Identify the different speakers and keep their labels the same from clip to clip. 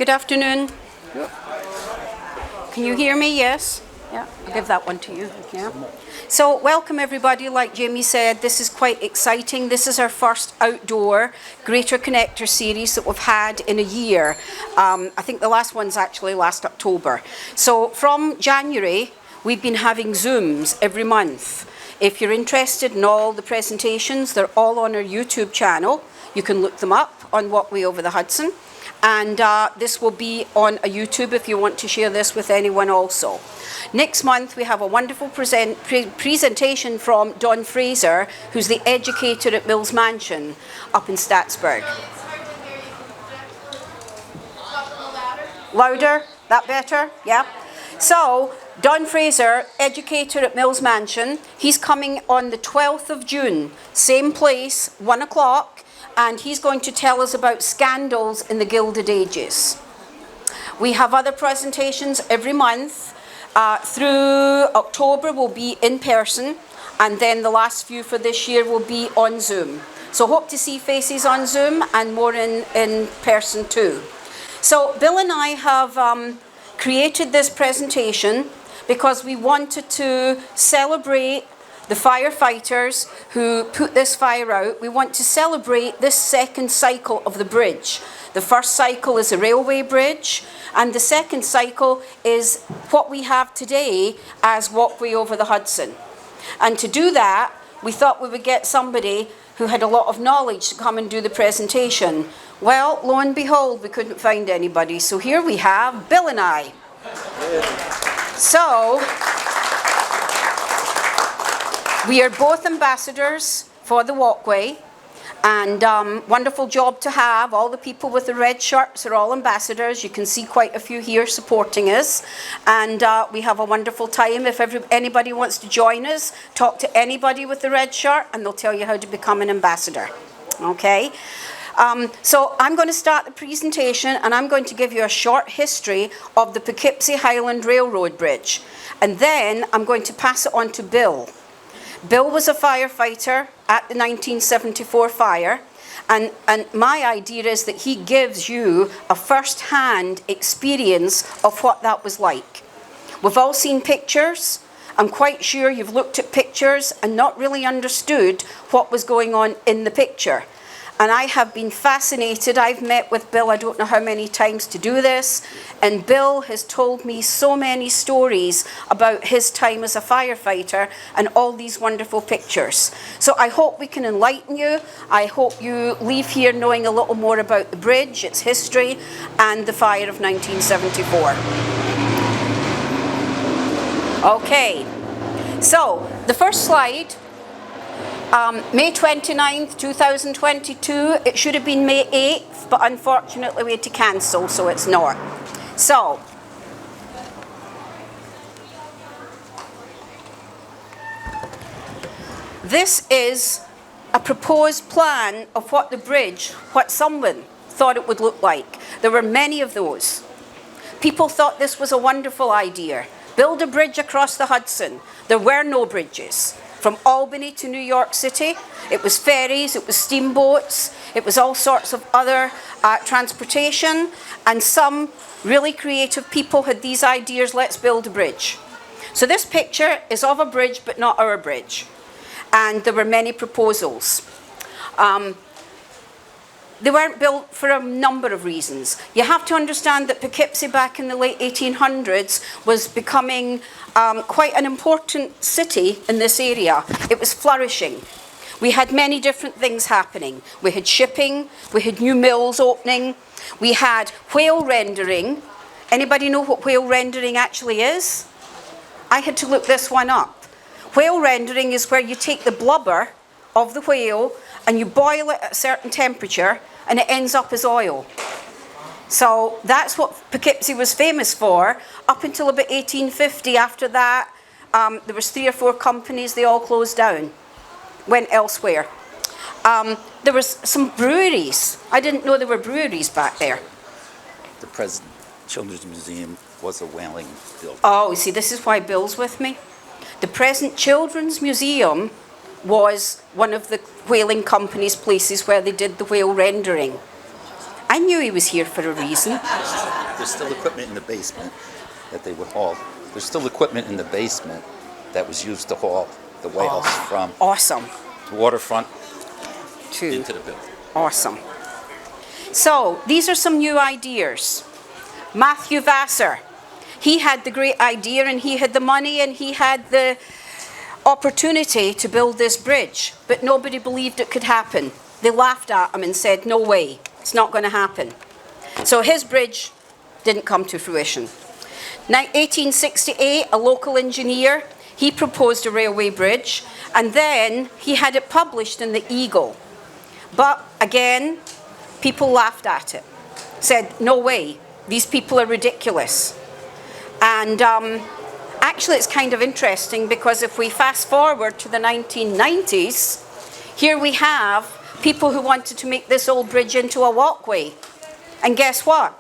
Speaker 1: Good afternoon.
Speaker 2: Yep.
Speaker 1: Can you hear me? Yes? Yeah, I'll give that one to you. Yeah. So welcome everybody. Like Jamie said, this is quite exciting. This is our first outdoor Greater Connector series that we've had in a year. I think the last one's actually last October. So from January, we've been having Zooms every month. If you're interested in all the presentations, they're all on our YouTube channel. You can look them up on Walkway over the Hudson. And this will be on a YouTube if you want to share this with anyone also. Next month we have a wonderful presentation from Don Fraser, who's the educator at Mills Mansion up in Statsburg. Louder? That better? Yeah. So Don Fraser, educator at Mills Mansion, he's coming on the 12th of June, same place, 1 o'clock. And he's going to tell us about scandals in the Gilded Ages. We have other presentations every month. Through October will be in person, and then the last few for this year will be on Zoom. So hope to see faces on Zoom and more in person too. So Bill and I have created this presentation because we wanted to celebrate the firefighters who put this fire out. We want to celebrate this second cycle of the bridge. The first cycle is a railway bridge, and the second cycle is what we have today as Walkway over the Hudson. And to do that, we thought we would get somebody who had a lot of knowledge to come and do the presentation. Well, lo and behold, we couldn't find anybody. So here we have Bill and I. So, we are both ambassadors for the Walkway, and wonderful job to have. All the people with the red shirts are all ambassadors. You can see quite a few here supporting us, and we have a wonderful time. If anybody wants to join us, talk to anybody with the red shirt and they'll tell you how to become an ambassador. Okay? So I'm going to start the presentation, and I'm going to give you a short history of the Poughkeepsie-Highland Railroad Bridge, and then I'm going to pass it on to Bill. Bill was a firefighter at the 1974 fire, and my idea is that he gives you a first-hand experience of what that was like. We've all seen pictures. I'm quite sure you've looked at pictures and not really understood what was going on in the picture. And I have been fascinated. I've met with Bill, I don't know how many times to do this, and Bill has told me so many stories about his time as a firefighter and all these wonderful pictures. So I hope we can enlighten you. I hope you leave here knowing a little more about the bridge, its history, and the fire of 1974. Okay, so the first slide. May 29th, 2022, it should have been May 8th, but unfortunately we had to cancel, so it's not. So, this is a proposed plan of what the bridge, what someone thought it would look like. There were many of those. People thought this was a wonderful idea. Build a bridge across the Hudson. There were no bridges. From Albany to New York City, it was ferries, it was steamboats, it was all sorts of other transportation, and some really creative people had these ideas, let's build a bridge. So this picture is of a bridge, but not our bridge. And there were many proposals. They weren't built for a number of reasons. You have to understand that Poughkeepsie back in the late 1800s was becoming quite an important city in this area. It was flourishing. We had many different things happening. We had shipping, we had new mills opening, we had whale rendering. Anybody know what whale rendering actually is? I had to look this one up. Whale rendering is where you take the blubber of the whale and you boil it at a certain temperature and it ends up as oil. So that's what Poughkeepsie was famous for up until about 1850. After that, there was 3 or 4 companies, they all closed down, went elsewhere. There was some breweries. I didn't know there were breweries back there.
Speaker 2: The present Children's Museum was a whaling building.
Speaker 1: Oh, see, this is why Bill's with me. The present Children's Museum was one of the whaling company's places where they did the whale rendering. I knew he was here for a reason.
Speaker 2: There's still equipment in the basement that they would haul. There's still equipment in the basement that was used to haul the whales from
Speaker 1: Awesome.
Speaker 2: the waterfront
Speaker 1: Too.
Speaker 2: into the building.
Speaker 1: Awesome. So, these are some new ideas. Matthew Vassar, he had the great idea and he had the money and he had the opportunity to build this bridge, but nobody believed it could happen. They laughed at him and said, no way, it's not going to happen. So his bridge didn't come to fruition. Now, 1868, a local engineer, he proposed a railway bridge, and then he had it published in the Eagle. But again, people laughed at it, said, no way, these people are ridiculous. And actually, it's kind of interesting because if we fast forward to the 1990s, here we have people who wanted to make this old bridge into a walkway. And guess what?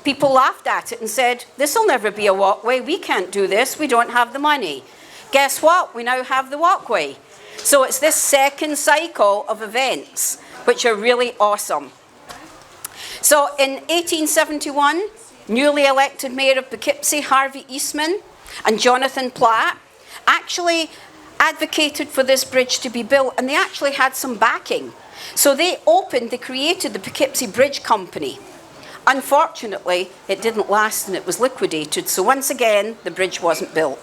Speaker 1: People laughed at it and said, this will never be a walkway. We can't do this. We don't have the money. Guess what? We now have the walkway. So it's this second cycle of events, which are really awesome. So in 1871, newly elected mayor of Poughkeepsie, Harvey Eastman, and Jonathan Platt actually advocated for this bridge to be built, and they actually had some backing. So they created the Poughkeepsie Bridge Company. Unfortunately, it didn't last and it was liquidated, so once again, the bridge wasn't built.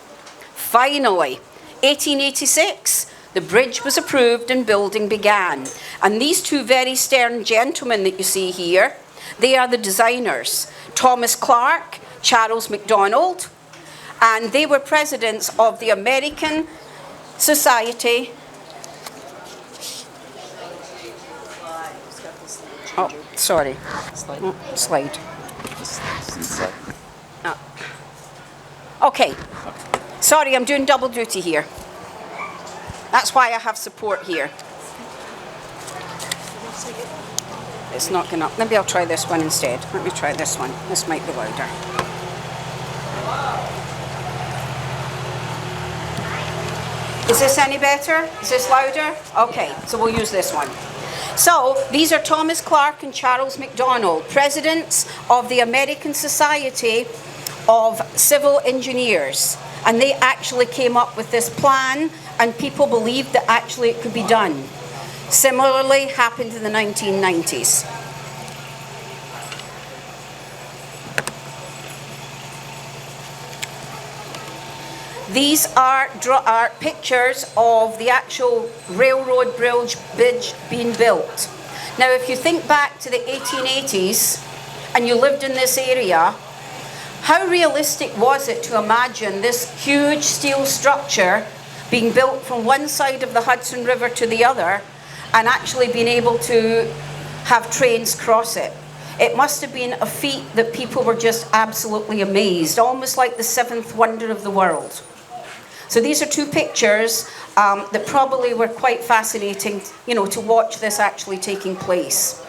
Speaker 1: Finally, 1886, the bridge was approved and building began. And these two very stern gentlemen that you see here, they are the designers, Thomas Clark, Charles MacDonald, and they were presidents of the American Society. Oh, sorry. Slide. Okay. Sorry, I'm doing double duty here. That's why I have support here. It's not gonna. Maybe I'll try this one instead. Let me try this one. This might be louder. Is this any better? Is this louder? Okay, so we'll use this one. So, these are Thomas Clark and Charles MacDonald, presidents of the American Society of Civil Engineers. And they actually came up with this plan, and people believed that actually it could be done. Similarly, happened in the 1990s. These are pictures of the actual railroad bridge being built. Now, if you think back to the 1880s and you lived in this area, how realistic was it to imagine this huge steel structure being built from one side of the Hudson River to the other and actually being able to have trains cross it? It must have been a feat that people were just absolutely amazed, almost like the seventh wonder of the world. So these are two pictures that probably were quite fascinating, to watch this actually taking place.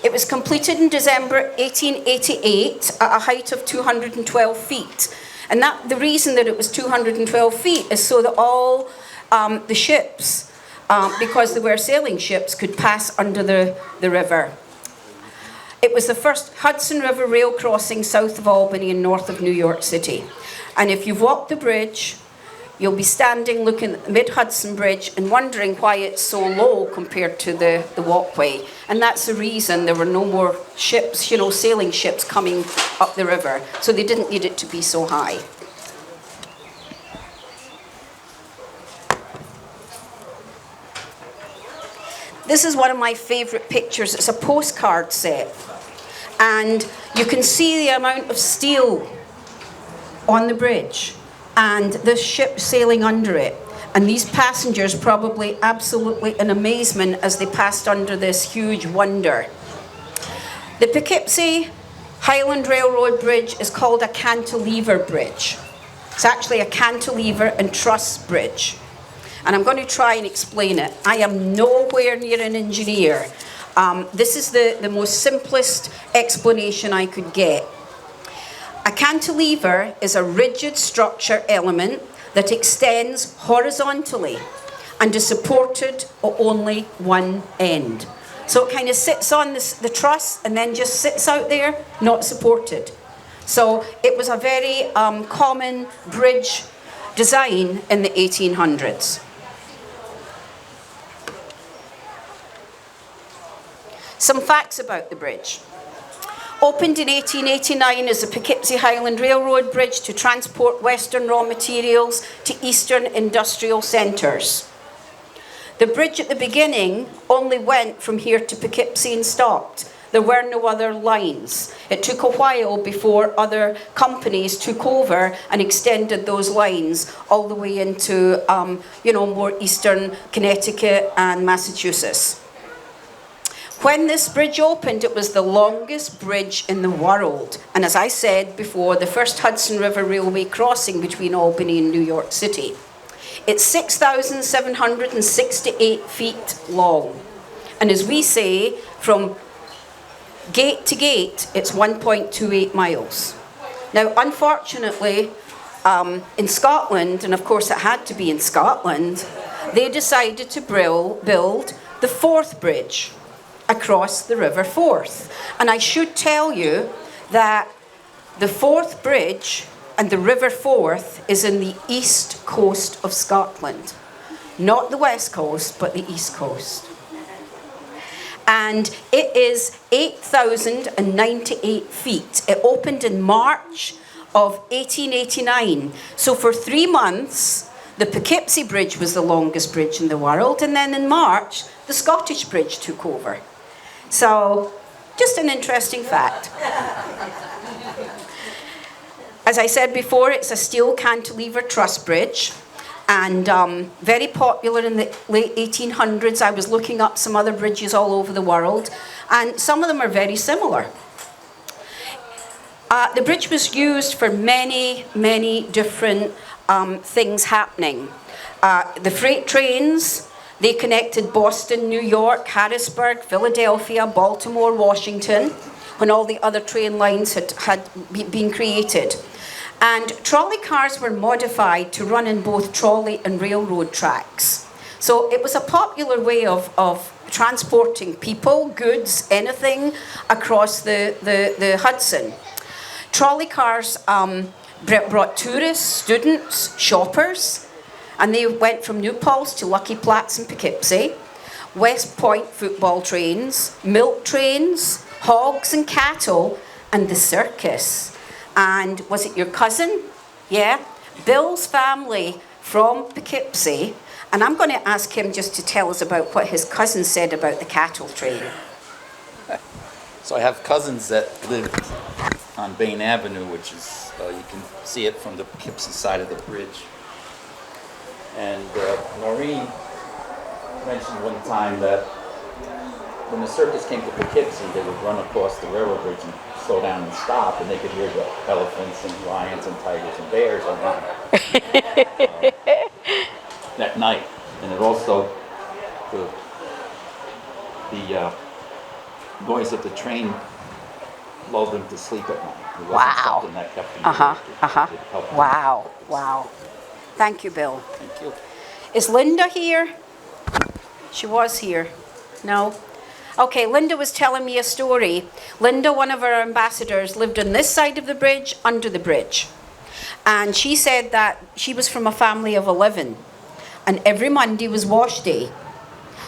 Speaker 1: It was completed in December 1888 at a height of 212 feet. And the reason that it was 212 feet is so that all the ships, because they were sailing ships, could pass under the river. It was the first Hudson River rail crossing south of Albany and north of New York City. And if you've walked the bridge, you'll be standing looking at the Mid-Hudson Bridge and wondering why it's so low compared to the walkway. And that's the reason there were no more ships, sailing ships coming up the river. So they didn't need it to be so high. This is one of my favorite pictures. It's a postcard set. And you can see the amount of steel on the bridge and the ship sailing under it. And these passengers probably absolutely in amazement as they passed under this huge wonder. The Poughkeepsie-Highland Railroad Bridge is called a cantilever bridge. It's actually a cantilever and truss bridge. And I'm going to try and explain it. I am nowhere near an engineer. This is the most simplest explanation I could get. A cantilever is a rigid structure element that extends horizontally and is supported at only one end. So it kind of sits on the truss and then just sits out there, not supported. So it was a very common bridge design in the 1800s. Some facts about the bridge. Opened in 1889 as the Poughkeepsie-Highland Railroad Bridge to transport western raw materials to eastern industrial centres. The bridge at the beginning only went from here to Poughkeepsie and stopped. There were no other lines. It took a while before other companies took over and extended those lines all the way into, more eastern Connecticut and Massachusetts. When this bridge opened, it was the longest bridge in the world. And as I said before, the first Hudson River Railway crossing between Albany and New York City. It's 6,768 feet long. And as we say, from gate to gate, it's 1.28 miles. Now, unfortunately, in Scotland, and of course it had to be in Scotland, they decided to build the Forth Bridge across the River Forth. And I should tell you that the Forth Bridge and the River Forth is in the east coast of Scotland. Not the west coast, but the east coast. And it is 8,098 feet. It opened in March of 1889. So for 3 months, the Poughkeepsie Bridge was the longest bridge in the world. And then in March, the Scottish Bridge took over. So, just an interesting fact. As I said before, it's a steel cantilever truss bridge, and very popular in the late 1800s. I was looking up some other bridges all over the world, and some of them are very similar. The bridge was used for many, many different things happening. The freight trains, they connected Boston, New York, Harrisburg, Philadelphia, Baltimore, Washington, when all the other train lines had been created. And trolley cars were modified to run in both trolley and railroad tracks. So it was a popular way of transporting people, goods, anything across the Hudson. Trolley cars brought tourists, students, shoppers, and they went from New Paltz to Lucky Platts and Poughkeepsie. West Point football trains, milk trains, hogs and cattle, and the circus. And was it your cousin? Yeah? Bill's family from Poughkeepsie. And I'm going to ask him just to tell us about what his cousin said about the cattle train.
Speaker 2: So I have cousins that live on Bain Avenue, which is, you can see it from the Poughkeepsie side of the bridge. And Noreen mentioned one time that when the circus came to Poughkeepsie, they would run across the railroad bridge and slow down and stop, and they could hear the elephants and lions and tigers and bears around that night. And it also, the noise of the train lulled them to sleep at night. It wasn't something that kept them awake. It helped them.
Speaker 1: Wow. Thank you, Bill.
Speaker 2: Thank you.
Speaker 1: Is Linda here? She was here. No? Okay, Linda was telling me a story. Linda, one of our ambassadors, lived on this side of the bridge, under the bridge. And she said that she was from a family of 11. And every Monday was wash day.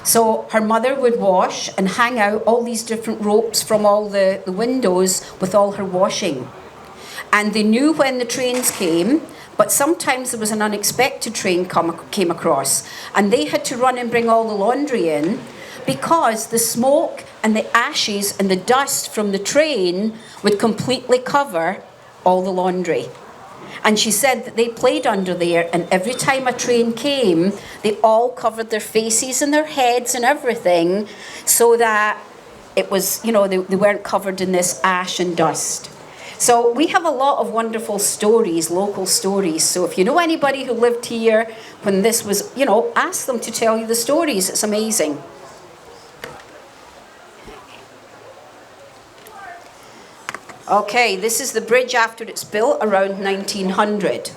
Speaker 1: So her mother would wash and hang out all these different ropes from all the windows with all her washing. And they knew when the trains came, but sometimes there was an unexpected train came across, and they had to run and bring all the laundry in because the smoke and the ashes and the dust from the train would completely cover all the laundry. And she said that they played under there, and every time a train came, they all covered their faces and their heads and everything so that it was, they weren't covered in this ash and dust. So we have a lot of wonderful stories, local stories. So if you know anybody who lived here when this was, ask them to tell you the stories. It's amazing. Okay, this is the bridge after it's built around 1900.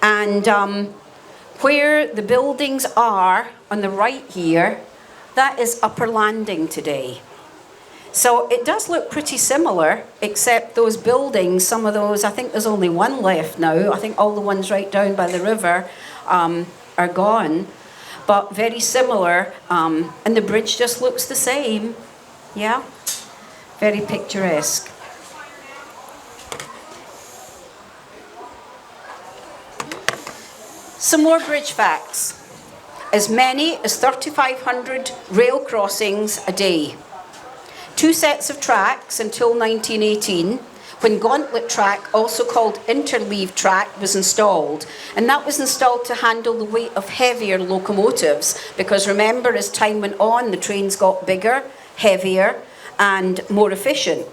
Speaker 1: And where the buildings are on the right here That is Upper Landing today. So it does look pretty similar, except those buildings, some of those, I think there's only one left now. I think all the ones right down by the river are gone, but very similar. And the bridge just looks the same. Yeah, very picturesque. Some more bridge facts. As many as 3,500 rail crossings a day. 2 sets of tracks until 1918, when gauntlet track, also called interleave track, was installed. And that was installed to handle the weight of heavier locomotives, because remember, as time went on, the trains got bigger, heavier, and more efficient.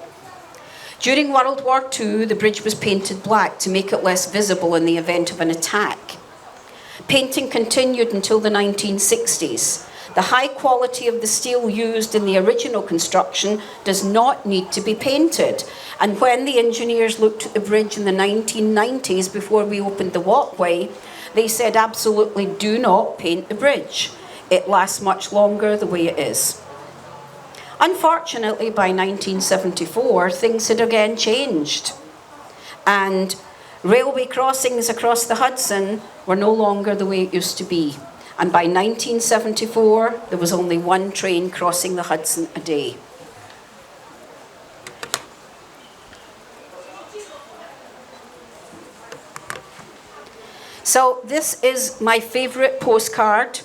Speaker 1: During World War II, the bridge was painted black to make it less visible in the event of an attack. Painting continued until the 1960s. The high quality of the steel used in the original construction does not need to be painted. And when the engineers looked at the bridge in the 1990s, before we opened the Walkway, they said absolutely do not paint the bridge. It lasts much longer the way it is. Unfortunately, by 1974, things had again changed. And railway crossings across the Hudson were no longer the way it used to be. And by 1974, there was only one train crossing the Hudson a day. So this is my favorite postcard.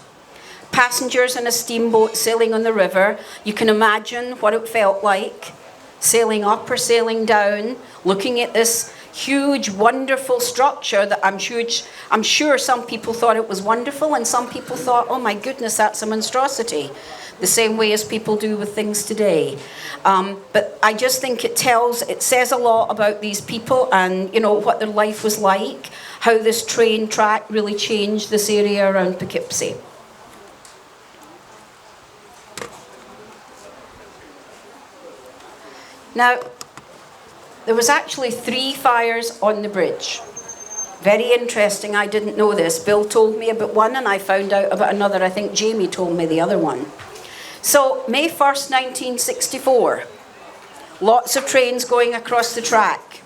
Speaker 1: Passengers in a steamboat sailing on the river. You can imagine what it felt like, sailing up or sailing down, looking at this huge, wonderful structure that I'm sure some people thought it was wonderful, and some people thought, oh my goodness, that's a monstrosity. The same way as people do with things today. But I just think it says a lot about these people and, you know, what their life was like, how this train track really changed this area around Poughkeepsie. Now, there was actually 3 fires on the bridge. Very interesting, I didn't know this. Bill told me about one and I found out about another. I think Jamie told me the other one. So, May 1st, 1964. Lots of trains going across the track.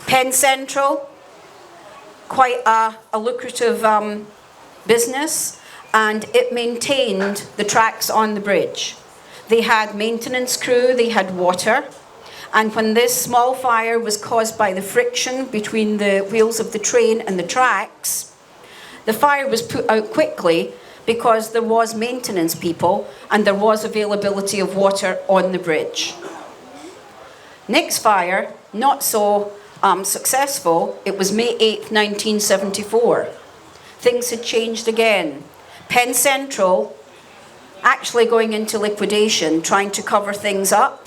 Speaker 1: Penn Central, quite a lucrative business, and it maintained the tracks on the bridge. They had maintenance crew, they had water. And when this small fire was caused by the friction between the wheels of the train and the tracks, the fire was put out quickly because there was maintenance people and there was availability of water on the bridge. Next fire, not so successful, it was May 8th, 1974. Things had changed again. Penn Central actually going into liquidation, trying to cover things up,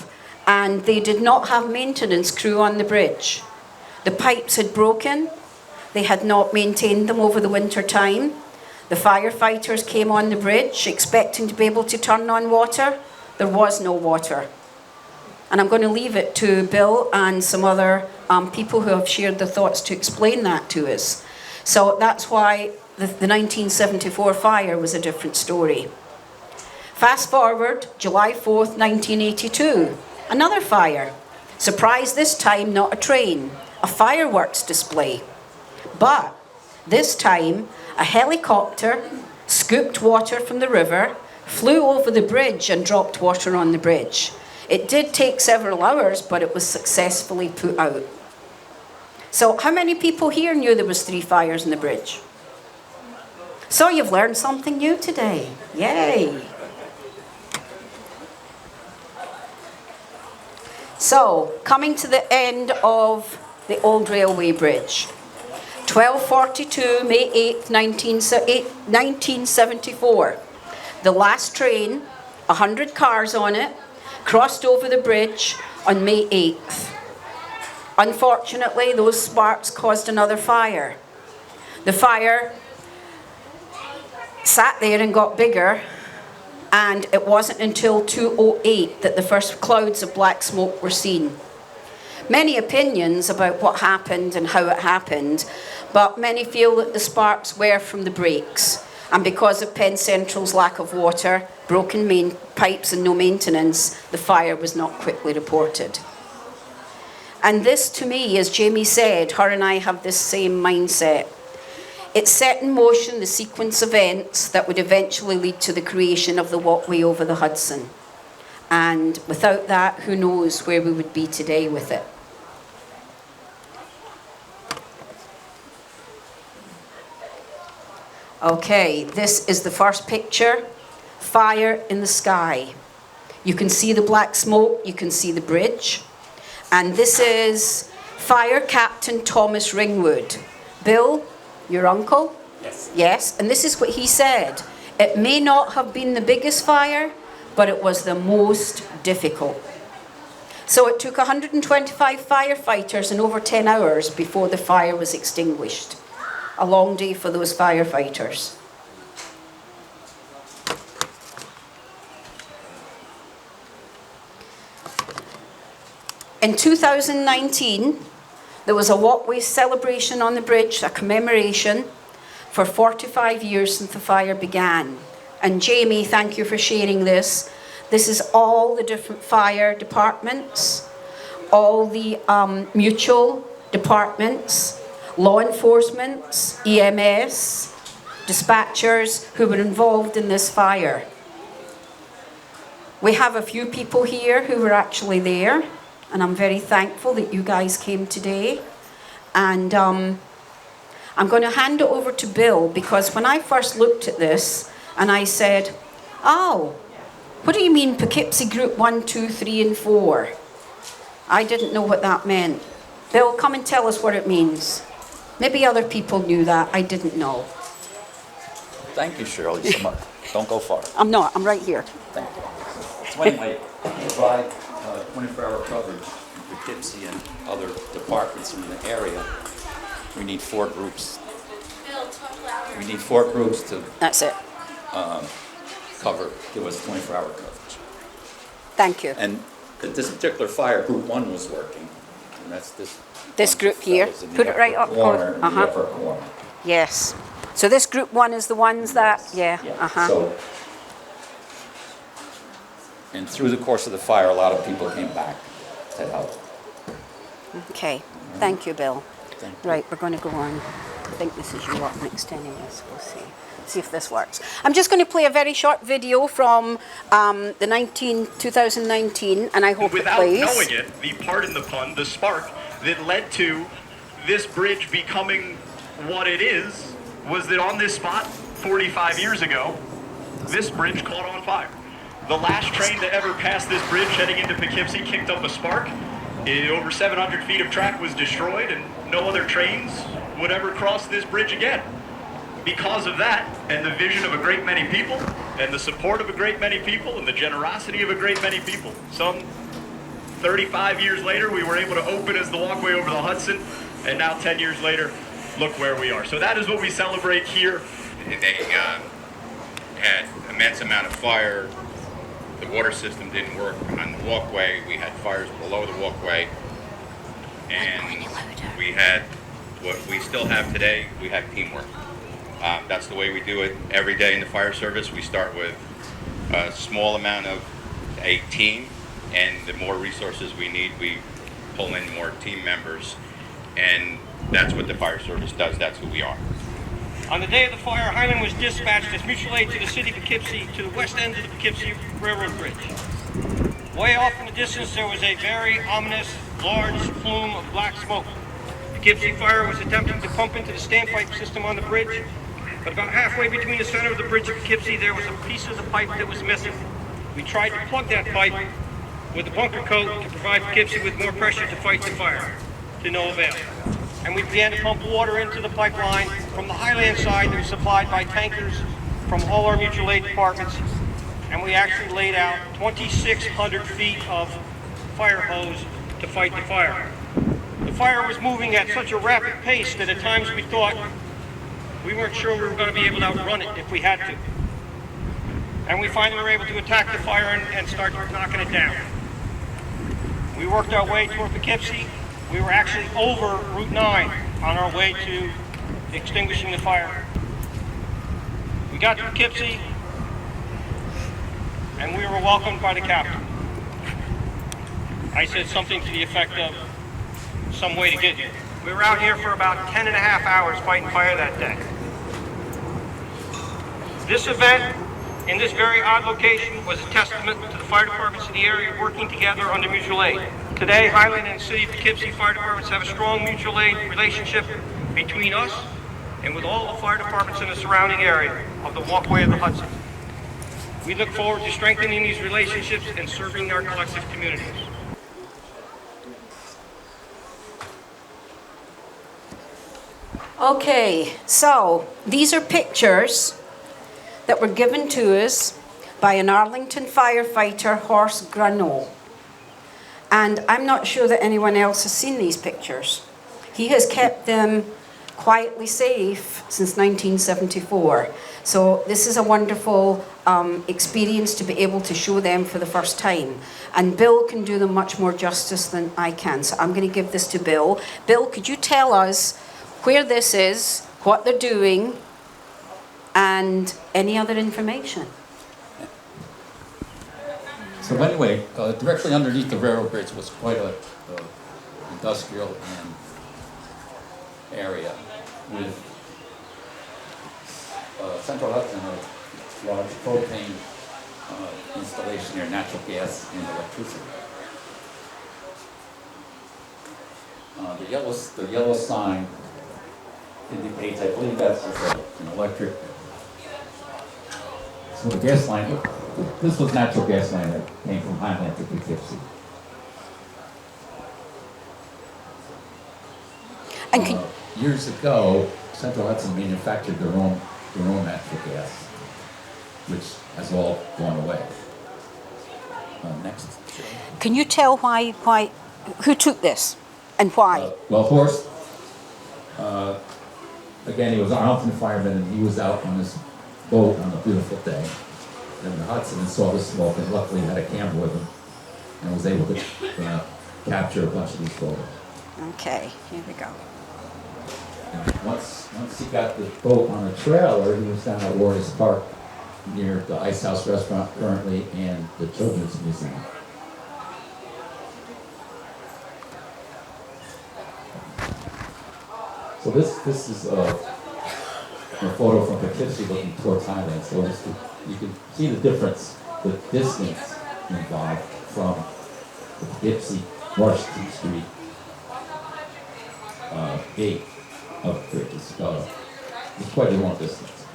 Speaker 1: and they did not have maintenance crew on the bridge. The pipes had broken. They had not maintained them over the winter time. The firefighters came on the bridge expecting to be able to turn on water. There was no water. And I'm going to leave it to Bill and some other people who have shared their thoughts to explain that to us. So that's why the 1974 fire was a different story. Fast forward, July 4th, 1982. Another fire. Surprise this time, not a train. A fireworks display. But this time, a helicopter scooped water from the river, flew over the bridge and dropped water on the bridge. It did take several hours, but it was successfully put out. So how many people here knew there was 3 fires in the bridge? So you've learned something new today. Yay! So, coming to the end of the old railway bridge. 12:42, May 8th, 1974. The last train, 100 cars on it, crossed over the bridge on May 8th. Unfortunately, those sparks caused another fire. The fire sat there and got bigger, and it wasn't until 2:08 that the first clouds of black smoke were seen. Many opinions about what happened and how it happened, but many feel that the sparks were from the brakes. And because of Penn Central's lack of water, broken main pipes and no maintenance, the fire was not quickly reported. And this, to me, as Jamie said, her and I have this same mindset. It set in motion the sequence of events that would eventually lead to the creation of the Walkway over the Hudson. And without that, who knows where we would be today with it. Okay, this is the first picture, fire in the sky. You can see the black smoke, you can see the bridge. And this is Fire Captain Thomas Ringwood. Bill, your uncle?
Speaker 3: Yes.
Speaker 1: Yes, and this is what he said. It may not have been the biggest fire, but it was the most difficult. So it took 125 firefighters and over 10 hours before the fire was extinguished. A long day for those firefighters. In 2019, there was a Walkway celebration on the bridge, a commemoration for 45 years since the fire began. And Jamie, thank you for sharing this. This is all the different fire departments, all the mutual departments, law enforcement, EMS, dispatchers who were involved in this fire. We have a few people here who were actually there, and I'm very thankful that you guys came today. And I'm going to hand it over to Bill, because when I first looked at this and I said, oh, what do you mean Poughkeepsie Group 1, 2, 3, and 4? I didn't know what that meant. Bill, come and tell us what it means. Maybe other people knew that. I didn't know.
Speaker 2: Thank you, Shirley, so much. Don't go far.
Speaker 1: I'm not. I'm right here.
Speaker 2: Thank you. So anyway, we provide 24-hour coverage in Poughkeepsie and other departments in the area. We need 4 groups. We need 4 groups to
Speaker 1: That's it.
Speaker 2: give us 24-hour coverage.
Speaker 1: Thank you.
Speaker 2: And at this particular fire, Group 1 was working. And that's this.
Speaker 1: This group here.
Speaker 2: Fellows in the
Speaker 1: Put it right
Speaker 2: upper
Speaker 1: up.
Speaker 2: corner, in the
Speaker 1: Uh-huh.
Speaker 2: upper corner.
Speaker 1: Yes. So this group 1 is the ones that, yeah. Uh-huh.
Speaker 2: So, and through the course of the fire, a lot of people came back to help.
Speaker 1: Okay. Thank you, Bill.
Speaker 2: Thank you.
Speaker 1: Right, we're going to go on. I think this is you up next anyways. We'll see. See if this works. I'm just going to play a very short video from 2019, and I hope it plays.
Speaker 4: Without knowing it, pardon the pun, the spark that led to this bridge becoming what it is was that on this spot 45 years ago, this bridge caught on fire. The last train to ever pass this bridge heading into Poughkeepsie kicked up a spark. Over 700 feet of track was destroyed, and no other trains would ever cross this bridge again. Because of that, and the vision of a great many people, and the support of a great many people, and the generosity of a great many people, some 35 years later, we were able to open as the Walkway over the Hudson, and now 10 years later, look where we are. So that is what we celebrate here.
Speaker 5: They had immense amount of fire. The water system didn't work on the walkway. We had fires below the walkway. And we had what we still have today, we had teamwork. That's the way we do it every day in the fire service. We start with a small amount of a team, and the more resources we need, we pull in more team members. And that's what the fire service does. That's who we are.
Speaker 3: On the day of the fire, Highland was dispatched as mutual aid to the city of Poughkeepsie to the west end of the Poughkeepsie Railroad Bridge. Way off in the distance, there was a very ominous, large plume of black smoke. Poughkeepsie Fire was attempting to pump into the standpipe system on the bridge, but about halfway between the center of the bridge and Poughkeepsie, there was a piece of the pipe that was missing. We tried to plug that pipe with a bunker coat to provide Poughkeepsie with more pressure to fight the fire, to no avail. And we began to pump water into the pipeline from the Highland side that was supplied by tankers from all our mutual aid departments. And we actually laid out 2,600 feet of fire hose to fight the fire. The fire was moving at such a rapid pace that at times we thought we weren't sure we were going to be able to outrun it if we had to. And we finally were able to attack the fire and start knocking it down. We worked our way toward Poughkeepsie. We were actually over Route 9 on our way to extinguishing the fire. We got to Poughkeepsie, and we were welcomed by the captain. I said something to the effect of, some way to get here. We were out here for about 10 and a half hours fighting fire that day. This event, in this very odd location, was a testament to the fire departments in the area working together under mutual aid. Today, Highland and City of Poughkeepsie fire departments have a strong mutual aid relationship between us and with all the fire departments in the surrounding area of the Walkway of the Hudson. We look forward to strengthening these relationships and serving our collective communities.
Speaker 1: Okay, so these are pictures that were given to us by an Arlington firefighter, Horst Granold. And I'm not sure that anyone else has seen these pictures. He has kept them quietly safe since 1974. So this is a wonderful experience to be able to show them for the first time. And Bill can do them much more justice than I can. So I'm going to give this to Bill. Bill, could you tell us where this is, what they're doing, and any other information?
Speaker 2: So anyway, directly underneath the railroad bridge was quite a industrial and area with Central Hudson, a large propane installation there, natural gas and electricity. The yellow sign indicates, I believe that's just an electric. So the gas line, this was natural gas line that came from Highland to Poughkeepsie.
Speaker 1: And
Speaker 2: Years ago, Central Hudson manufactured their own natural gas, which has all gone away. Next.
Speaker 1: can you tell why, who took this and why?
Speaker 2: Well, Horst, again, he was an Arlington fireman, and he was out on his boat on a beautiful day in the Hudson and saw the smoke, and luckily had a camera with him and was able to capture a bunch of these photos.
Speaker 1: Okay, here we go.
Speaker 2: And once he got the boat on a trailer, he was down at Warriors Park near the Ice House restaurant currently and the Children's Museum. So this is a photo from Poughkeepsie looking towards Highland. So you can see the difference, the distance involved from the Poughkeepsie, Washington Street gate of the bridge. It's quite a long distance.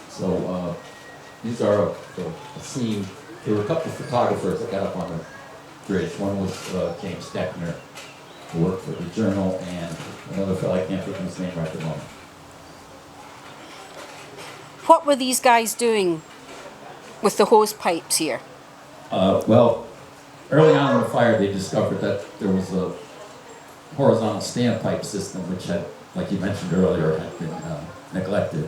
Speaker 2: So these are a scene. There were a couple of photographers that got up on the bridge. One was James Steckner, who worked for the Journal, and another fellow, I can't think of his name right at the moment.
Speaker 1: What were these guys doing with the hose pipes here?
Speaker 2: Well, early on in the fire, they discovered that there was a horizontal standpipe system, which had, like you mentioned earlier, had been neglected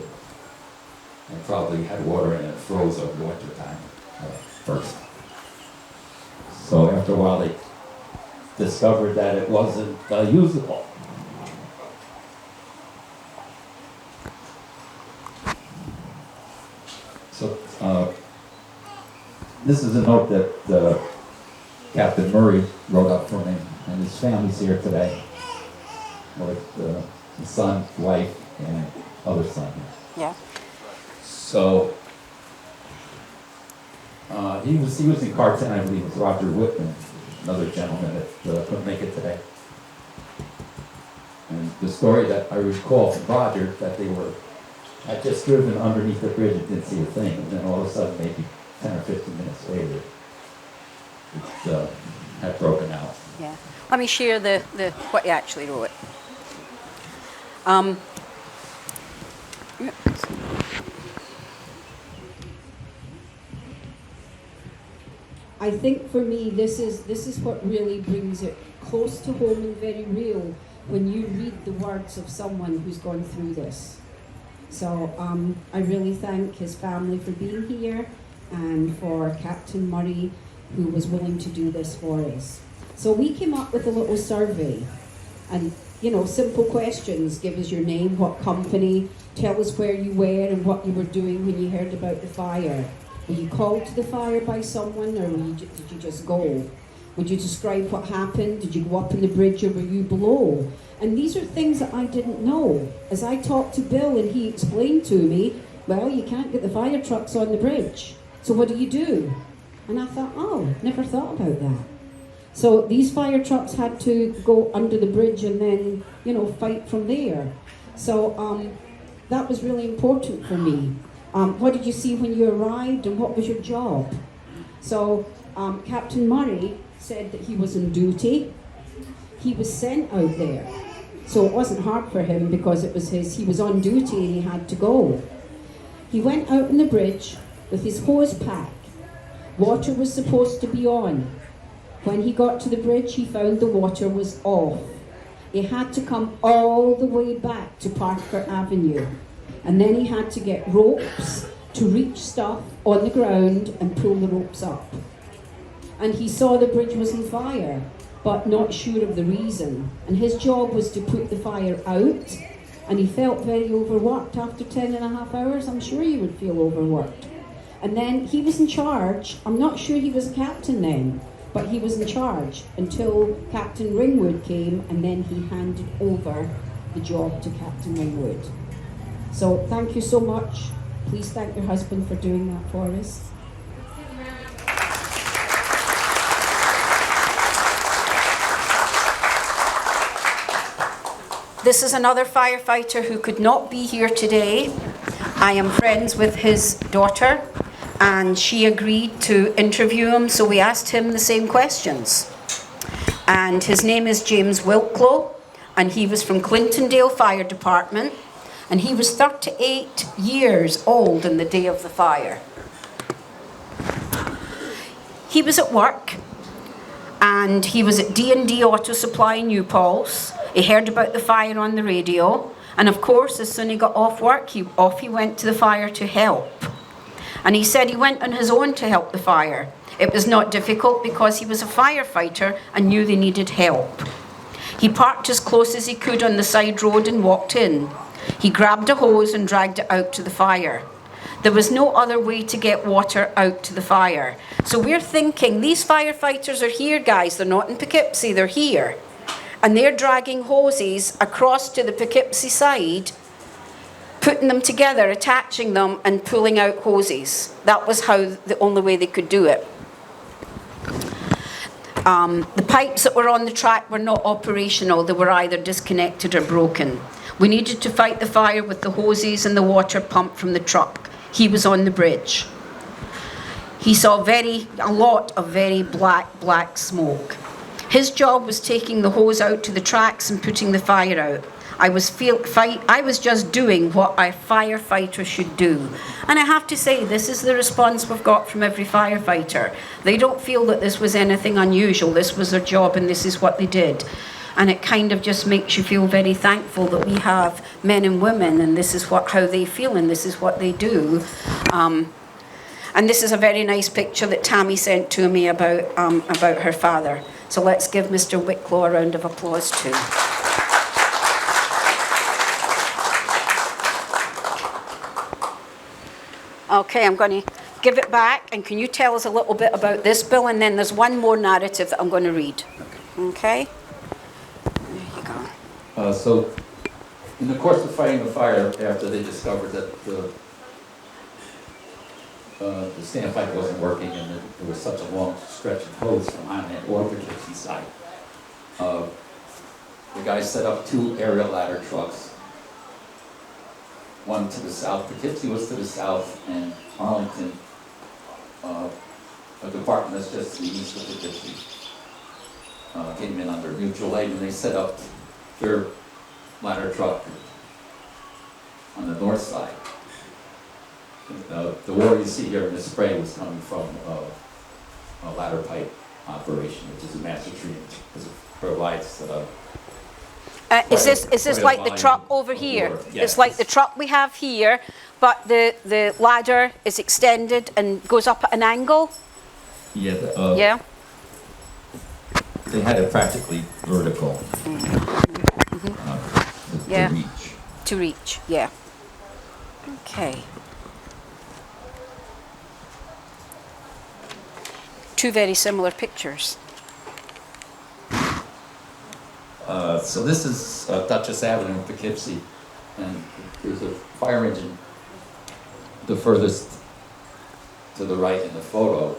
Speaker 2: and probably had water in it, froze over the winter time first. So after a while, they discovered that it wasn't usable. So this is a note that Captain Murray wrote up for me, and his family's here today with his son, wife, and other son.
Speaker 1: Yeah.
Speaker 2: So he was in car 10, I believe, with Roger Whitman, another gentleman that couldn't make it today. And the story that I recall from Roger, that they had just driven underneath the bridge and didn't see a thing, and then all of a sudden, maybe 10 or 15 minutes later, it had broken out.
Speaker 1: Yeah. Let me share the what you actually wrote.
Speaker 6: I think for me, this is what really brings it close to home and very real when you read the words of someone who's gone through this. So I really thank his family for being here and for Captain Murray, who was willing to do this for us. So we came up with a little survey, and simple questions. Give us your name, what company, tell us where you were and what you were doing when you heard about the fire. Were you called to the fire by someone, or did you just go? Would you describe what happened? Did you go up on the bridge, or were you below? And these are things that I didn't know. As I talked to Bill and he explained to me, well, you can't get the fire trucks on the bridge. So what do? And I thought, oh, never thought about that. So these fire trucks had to go under the bridge and then, fight from there. So that was really important for me. What did you see when you arrived, and what was your job? So Captain Murray said that he was on duty. He was sent out there. So it wasn't hard for him because he was on duty and he had to go. He went out on the bridge with his hose pack. Water was supposed to be on. When he got to the bridge, he found the water was off. He had to come all the way back to Parker Avenue. And then he had to get ropes to reach stuff on the ground and pull the ropes up. And he saw the bridge was on fire, but not sure of the reason. And his job was to put the fire out, and he felt very overworked after 10.5 hours. I'm sure you would feel overworked. And then he was in charge. I'm not sure he was a captain then, but he was in charge until Captain Ringwood came, and then he handed over the job to Captain Ringwood. So thank you so much. Please thank your husband for doing that for us.
Speaker 1: This is another firefighter who could not be here today. I am friends with his daughter, and she agreed to interview him, so we asked him the same questions. And his name is James Wilklow, and he was from Clintondale Fire Department, and he was 38 years old on the day of the fire. He was at work, and he was at D&D Auto Supply in New Paltz. He heard about the fire on the radio, and of course, as soon as he got off work, he went to the fire to help. And he said he went on his own to help the fire. It was not difficult because he was a firefighter and knew they needed help. He parked as close as he could on the side road and walked in. He grabbed a hose and dragged it out to the fire. There was no other way to get water out to the fire. So we're thinking, these firefighters are here, guys. They're not in Poughkeepsie, they're here. And they're dragging hoses across to the Poughkeepsie side, putting them together, attaching them, and pulling out hoses. That was the only way they could do it. The pipes that were on the track were not operational. They were either disconnected or broken. We needed to fight the fire with the hoses and the water pumped from the truck. He was on the bridge. He saw a lot of very black smoke. His job was taking the hose out to the tracks and putting the fire out. I was just doing what a firefighter should do. And I have to say, this is the response we've got from every firefighter. They don't feel that this was anything unusual. This was their job and this is what they did. And it kind of just makes you feel very thankful that we have men and women, and this is how they feel and this is what they do. And this is a very nice picture that Tammy sent to me about her father. So let's give Mr. Wicklow a round of applause too. Okay, I'm going to give it back, and can you tell us a little bit about this, Bill? And then there's one more narrative that I'm going to read. Okay? There you go.
Speaker 2: So, in the course of fighting the fire, after they discovered that the standpipe wasn't working and that there was such a long stretch of hose from Highland or Poughkeepsie side, the guys set up 2 aerial ladder trucks. One to the south, Poughkeepsie was to the south, and Arlington, a department that's just to the east of Poughkeepsie, came in under mutual aid, and they set up their ladder truck on the north side. The water you see here in the spray was coming from a ladder pipe operation, which is a master treatment, because it provides
Speaker 1: is this like the truck over here?
Speaker 2: Yes.
Speaker 1: It's like the truck we have here, but the ladder is extended and goes up at an angle?
Speaker 2: Yeah.
Speaker 1: Yeah?
Speaker 2: They had it practically vertical.
Speaker 1: Yeah.
Speaker 2: to reach.
Speaker 1: To reach, yeah. Okay. Two very similar pictures.
Speaker 2: So this is Duchess Avenue in Poughkeepsie, and there's a fire engine the furthest to the right in the photo,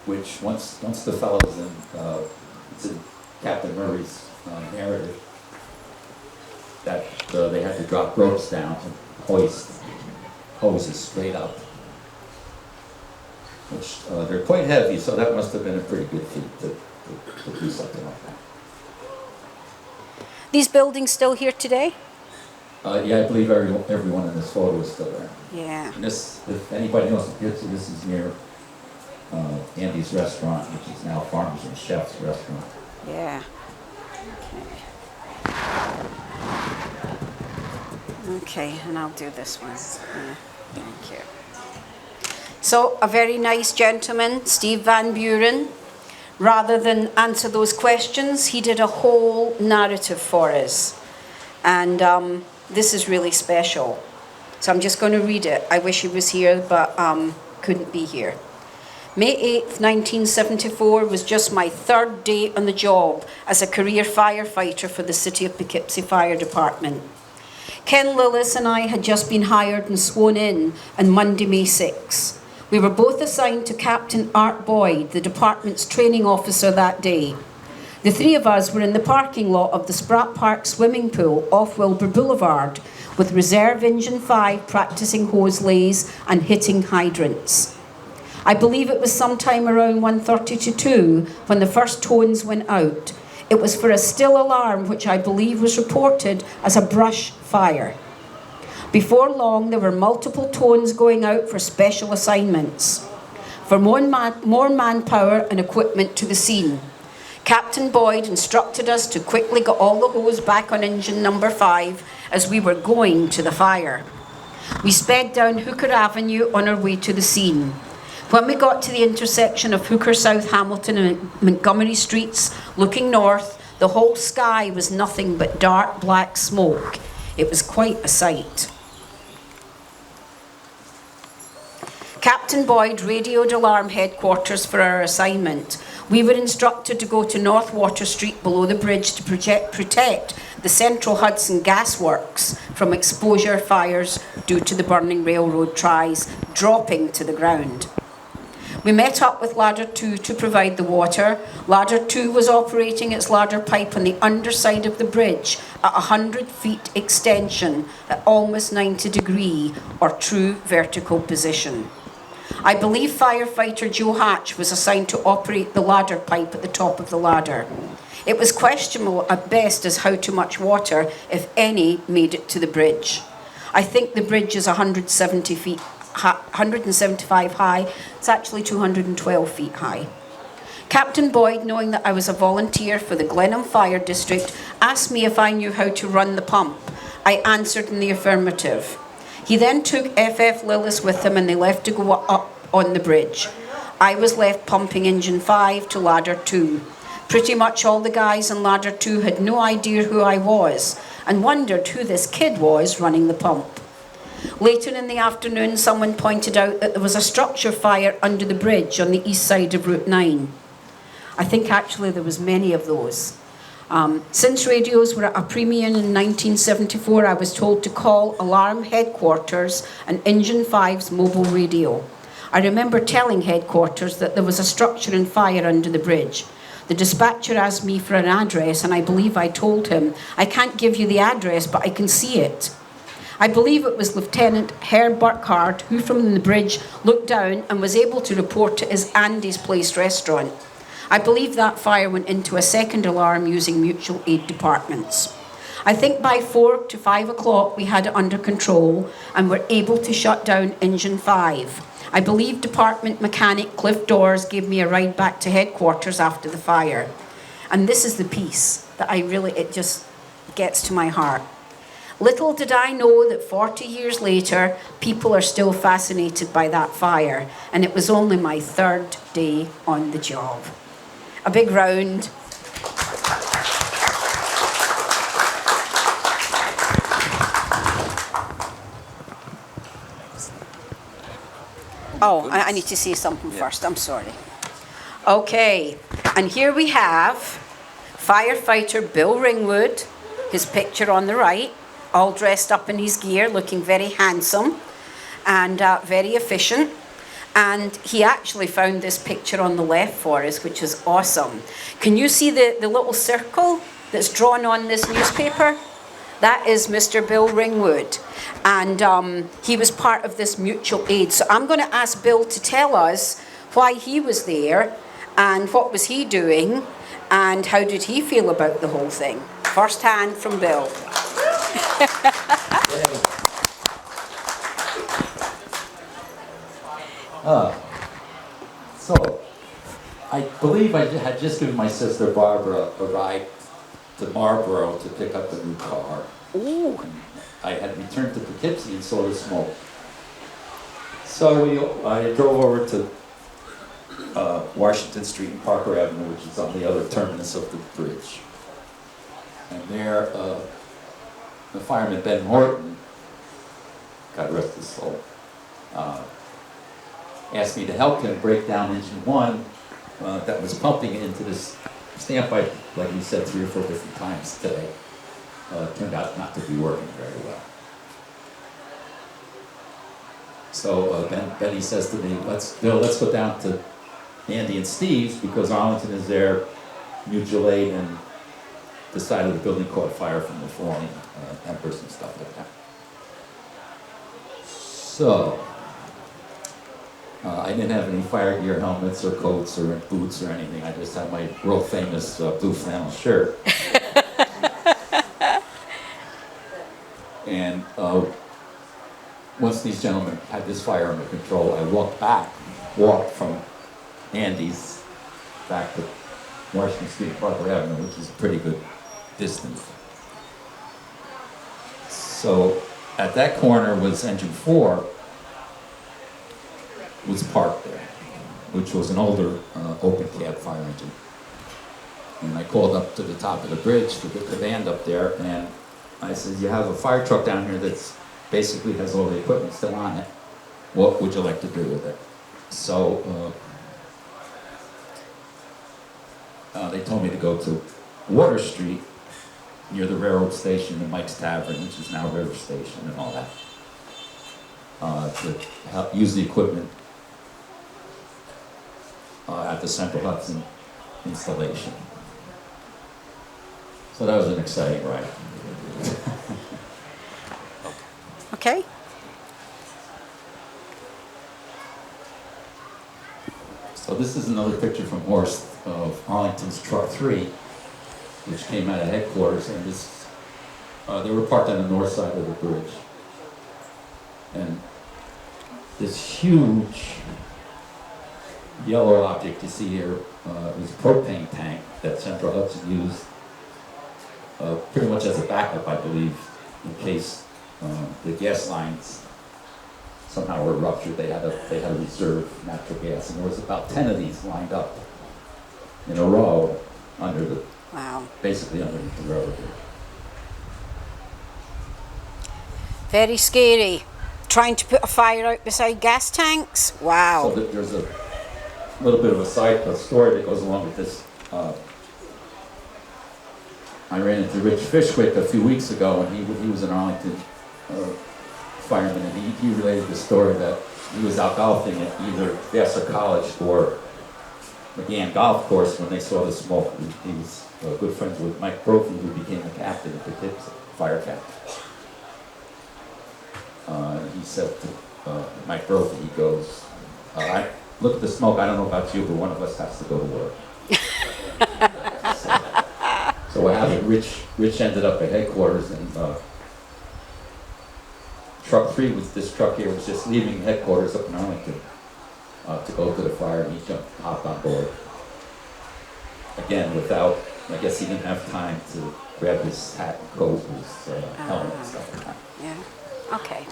Speaker 2: which once the fellows in, it's in Captain Murray's narrative, that they had to drop ropes down to hoist hoses straight up, which they're quite heavy, so that must have been a pretty good feat to do something like that.
Speaker 1: These buildings still here today?
Speaker 2: Yeah, I believe everyone in this photo is still there.
Speaker 1: Yeah.
Speaker 2: And this, if anybody knows Poughkeepsie, this is near Andy's restaurant, which is now Farmers and Chefs restaurant.
Speaker 1: Yeah. Okay, and I'll do this one. Yeah, thank you. So, a very nice gentleman, Steve Van Buren, rather than answer those questions, he did a whole narrative for us. And this is really special. So I'm just going to read it. I wish he was here, but couldn't be here. May 8th, 1974 was just my third day on the job as a career firefighter for the City of Poughkeepsie Fire Department. Ken Lillis and I had just been hired and sworn in on Monday, May 6. We were both assigned to Captain Art Boyd, the department's training officer that day. The three of us were in the parking lot of the Spratt Park swimming pool off Wilbur Boulevard, with Reserve Engine 5 practicing hose lays and hitting hydrants. I believe it was sometime around 1:30 to 2 when the first tones went out. It was for a still alarm which I believe was reported as a brush fire. Before long, there were multiple tones going out for special assignments, for more manpower and equipment to the scene. Captain Boyd instructed us to quickly get all the hose back on engine number 5 as we were going to the fire. We sped down Hooker Avenue on our way to the scene. When we got to the intersection of Hooker, South Hamilton and Montgomery Streets, looking north, the whole sky was nothing but dark black smoke. It was quite a sight. Captain Boyd radioed alarm headquarters for our assignment. We were instructed to go to North Water Street below the bridge to protect the Central Hudson gas works from exposure fires due to the burning railroad ties dropping to the ground. We met up with Ladder 2 to provide the water. Ladder 2 was operating its ladder pipe on the underside of the bridge at 100 feet extension at almost 90 degree or true vertical position. I believe firefighter Joe Hatch was assigned to operate the ladder pipe at the top of the ladder. It was questionable at best as how too much water, if any, made it to the bridge. I think the bridge is 175 high. It's actually 212 feet high. Captain Boyd, knowing that I was a volunteer for the Glenham Fire District, asked me if I knew how to run the pump. I answered in the affirmative. He then took F.F. Lillis with him and they left to go up on the bridge. I was left pumping engine 5 to ladder 2. Pretty much all the guys in ladder 2 had no idea who I was and wondered who this kid was running the pump. Later in the afternoon, someone pointed out that there was a structure fire under the bridge on the east side of Route 9. I think actually there was many of those. Since radios were at a premium in 1974, I was told to call Alarm Headquarters and Engine 5's mobile radio. I remember telling Headquarters that there was a structure and fire under the bridge. The dispatcher asked me for an address, and I believe I told him, I can't give you the address, but I can see it. I believe it was Lieutenant Herb Burkhardt who from the bridge looked down and was able to report it as Andy's Place restaurant. I believe that fire went into a second alarm using mutual aid departments. I think by 4 to 5 o'clock we had it under control and were able to shut down engine 5. I believe department mechanic Cliff Dawes gave me a ride back to headquarters after the fire. And this is the piece that it just gets to my heart. Little did I know that 40 years later, people are still fascinated by that fire, and it was only my third day on the job. A big round. Oh, I need to say something first. I'm sorry. Okay, and here we have firefighter Bill Ringwood, his picture on the right, all dressed up in his gear, looking very handsome and very efficient. And he actually found this picture on the left for us, which is awesome. Can you see the little circle that's drawn on this newspaper? That is Mr. Bill Ringwood. And he was part of this mutual aid. So I'm going to ask Bill to tell us why he was there and what was he doing and how did he feel about the whole thing. First hand from Bill.
Speaker 2: So, I believe I had just given my sister Barbara a ride to Marlboro to pick up a new car.
Speaker 1: Ooh.
Speaker 2: And I had returned to Poughkeepsie and saw the smoke. So I drove over to Washington Street and Parker Avenue, which is on the other terminus of the bridge. And there, the fireman Ben Horton, God rest his soul, asked me to help him break down engine 1 that was pumping into this standpipe, like he said 3 or 4 different times today. Turned out not to be working very well. So Benny says to me, Bill, let's go down to Andy and Steve's because Arlington is there, mutual aid, and the side of the building caught fire from the falling embers and stuff like that. So, I didn't have any fire gear helmets or coats or boots or anything. I just had my world famous blue flannel shirt. And once these gentlemen had this fire under control, I walked from Andy's back to Washington Street, Parker Avenue, which is a pretty good distance. So at that corner was engine 4, was parked there, which was an older open cab fire engine. And I called up to the top of the bridge to get the band up there, and I said, you have a fire truck down here that's basically has all the equipment still on it. What would you like to do with it? So they told me to go to Water Street near the railroad station and Mike's Tavern, which is now River Station and all that, to help use the equipment at the Central Hudson installation. So that was an exciting ride.
Speaker 1: Okay.
Speaker 2: So this is another picture from Horst of Arlington's Truck 3, which came out of headquarters, and this, they were parked on the north side of the bridge. And this huge yellow object you see here was a propane tank that Central Hudson used pretty much as a backup, I believe, in case the gas lines somehow were ruptured. They had a reserve natural gas, and there was about 10 of these lined up in a row under the,
Speaker 1: Wow.
Speaker 2: basically underneath the railroad bridge.
Speaker 1: Very scary. Trying to put a fire out beside gas tanks? Wow.
Speaker 2: So there's a little bit of a story that goes along with this. I ran into Rich Fishwick a few weeks ago, and he was an Arlington fireman, and he related the story that he was out golfing at either Vassar College or McGann Golf Course when they saw the smoke. He was good friends with Mike Brophy, who became the captain of the Poughkeepsie, fire captain. He said to Mike Brophy, he goes, look at the smoke, I don't know about you, but one of us has to go to work. So what happened, Rich ended up at headquarters, and Truck 3 was, this truck here was just leaving headquarters up in Arlington to go to the fire, and he hopped on board. Again, without, I guess he didn't have time to grab his hat and coat, his helmet and stuff like that.
Speaker 1: Yeah. Okay.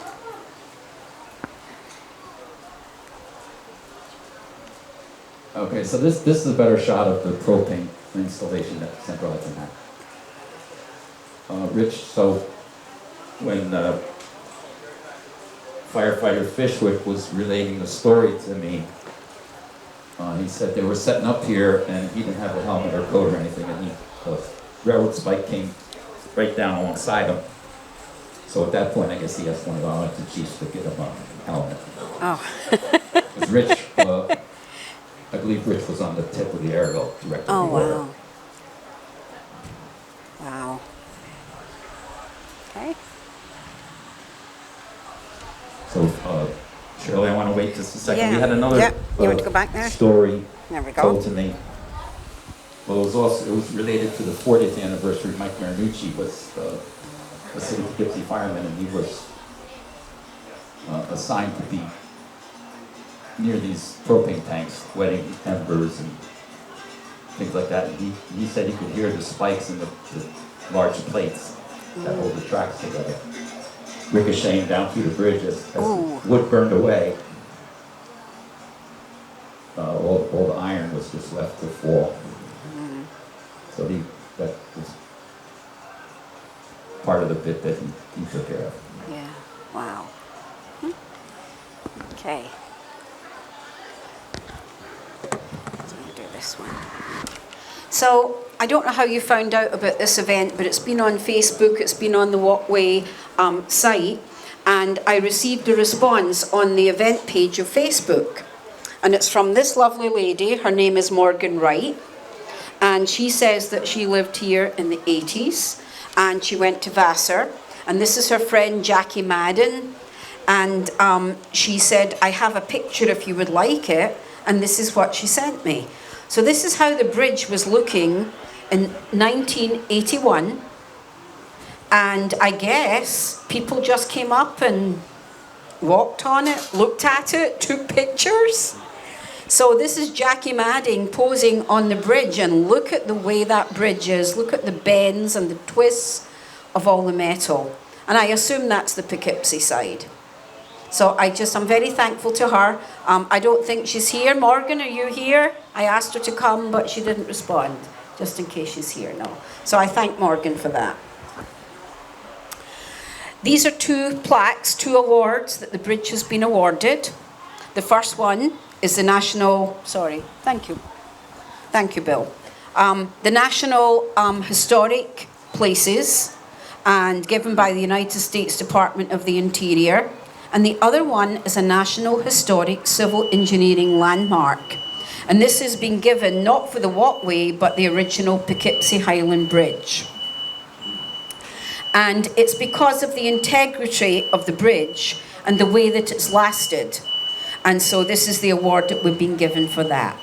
Speaker 2: Okay, so this is a better shot of the propane installation that Central Hudson had. Rich, so when firefighter Fishwick was relating a story to me. He said they were setting up here and he didn't have a helmet or coat or anything, and the railroad spike came right down alongside him. So at that point, I guess he asked one of the elected chiefs to get him a helmet.
Speaker 1: Oh.
Speaker 2: Because Rich, I believe Rich was on the tip of the aerial directing
Speaker 1: Oh,
Speaker 2: the order.
Speaker 1: wow. Wow. Okay.
Speaker 2: So, Shirley, I want to wait just a second.
Speaker 1: Yeah.
Speaker 2: We had another
Speaker 1: Yeah. You want to go back there?
Speaker 2: story
Speaker 1: There we go.
Speaker 2: told to me. Well, it was related to the 40th anniversary. Mike Marinucci was a city Poughkeepsie fireman, and he was assigned to be near these propane tanks, wetting embers and things like that. And he said he could hear the spikes in the large plates that hold the tracks together, ricocheting down through the bridge as wood burned away. All the iron was just left to fall. So that was part of the bit that he took care of.
Speaker 1: Yeah. Wow. Okay. So I'll do this one. So I don't know how you found out about this event, but it's been on Facebook, it's been on the Walkway site, and I received a response on the event page of Facebook. And it's from this lovely lady. Her name is Morgan Wright. And she says that she lived here in the 80s and she went to Vassar. And this is her friend Jackie Madden. And she said, I have a picture if you would like it. And this is what she sent me. So this is how the bridge was looking in 1981. And I guess people just came up and walked on it, looked at it, took pictures. So this is Jackie Madding posing on the bridge, and look at the way that bridge is. Look at the bends and the twists of all the metal. And I assume that's the Poughkeepsie side. So I'm very thankful to her. I don't think she's here. Morgan, are you here? I asked her to come, but she didn't respond, just in case she's here. No. So I thank Morgan for that. These are two plaques, two awards that the bridge has been awarded. The first one is the National, thank you, Bill. The National Historic Places, and given by the United States Department of the Interior. And the other one is a National Historic Civil Engineering Landmark. And this has been given not for the Walkway, but the original Poughkeepsie-Highland Bridge. And it's because of the integrity of the bridge and the way that it's lasted. And so this is the award that we've been given for that.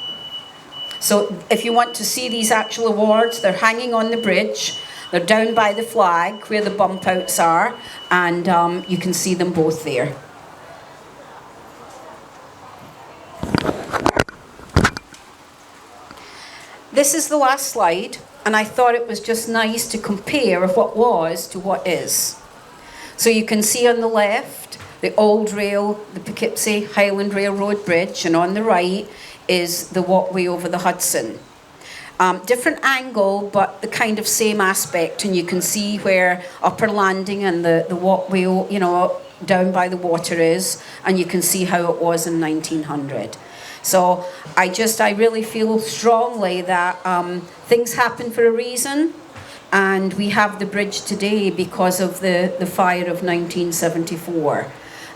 Speaker 1: So if you want to see these actual awards, they're hanging on the bridge. They're down by the flag where the bump outs are. And you can see them both there. This is the last slide. And I thought it was just nice to compare what was to what is. So you can see on the left, the old rail, the Poughkeepsie-Highland Railroad Bridge, and on the right is the Walkway over the Hudson. Different angle, but the kind of same aspect, and you can see where Upper Landing and the Walkway, you know, down by the water is, and you can see how it was in 1900. So I really feel strongly that things happen for a reason, and we have the bridge today because of the fire of 1974.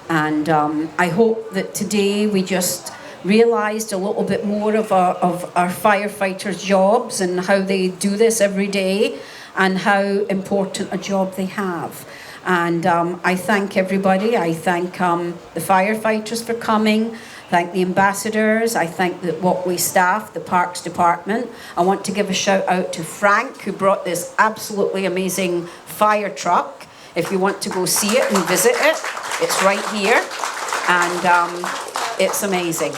Speaker 1: And I hope that today we just realised a little bit more of our firefighters' jobs and how they do this every day and how important a job they have. And I thank everybody. I thank the firefighters for coming. Thank the ambassadors. I thank the Walkway staff, the Parks Department. I want to give a shout out to Frank, who brought this absolutely amazing fire truck. If you want to go see it and visit it, it's right here. And it's amazing.